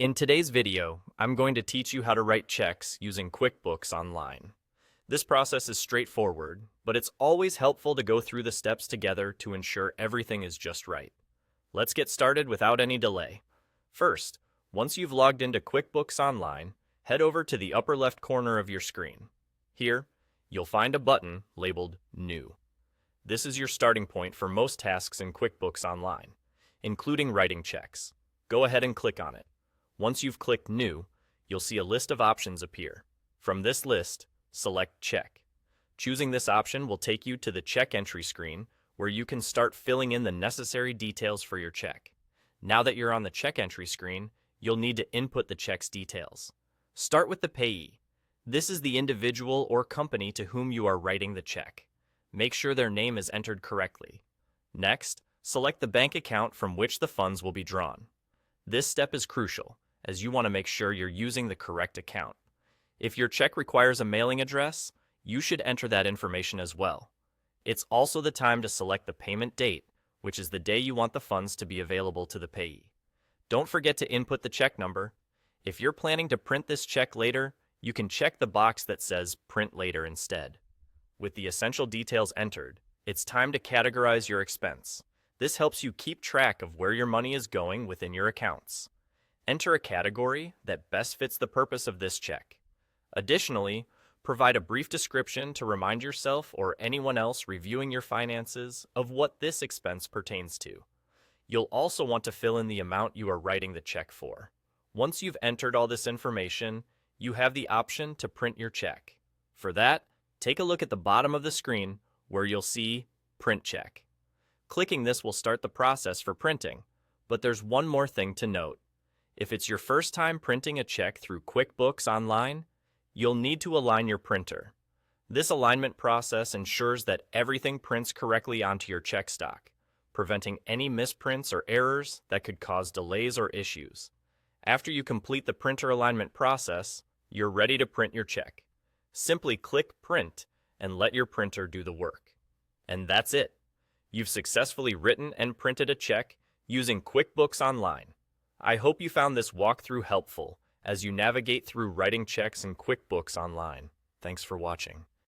In today's video, I'm going to teach you how to write checks using QuickBooks Online. This process is straightforward, but it's always helpful to go through the steps together to ensure everything is just right. Let's get started without any delay. First, once you've logged into QuickBooks Online, head over to the upper left corner of your screen. Here, you'll find a button labeled New. This is your starting point for most tasks in QuickBooks Online, including writing checks. Go ahead and click on it. Once you've clicked New, you'll see a list of options appear. From this list, select Check. Choosing this option will take you to the check entry screen, where you can start filling in the necessary details for your check. Now that you're on the check entry screen, you'll need to input the check's details. Start with the payee. This is the individual or company to whom you are writing the check. Make sure their name is entered correctly. Next, select the bank account from which the funds will be drawn. This step is crucial, as you want to make sure you're using the correct account. If your check requires a mailing address, you should enter that information as well. It's also the time to select the payment date, which is the day you want the funds to be available to the payee. Don't forget to input the check number. If you're planning to print this check later, you can check the box that says Print Later instead. With the essential details entered, it's time to categorize your expense. This helps you keep track of where your money is going within your accounts. Enter a category that best fits the purpose of this check. Additionally, provide a brief description to remind yourself or anyone else reviewing your finances of what this expense pertains to. You'll also want to fill in the amount you are writing the check for. Once you've entered all this information, you have the option to print your check. For that, take a look at the bottom of the screen where you'll see Print Check. Clicking this will start the process for printing, but there's one more thing to note. If it's your first time printing a check through QuickBooks Online, you'll need to align your printer. This alignment process ensures that everything prints correctly onto your check stock, preventing any misprints or errors that could cause delays or issues. After you complete the printer alignment process, you're ready to print your check. Simply click Print and let your printer do the work. And that's it. You've successfully written and printed a check using QuickBooks Online. I hope you found this walkthrough helpful as you navigate through writing checks in QuickBooks Online. Thanks for watching.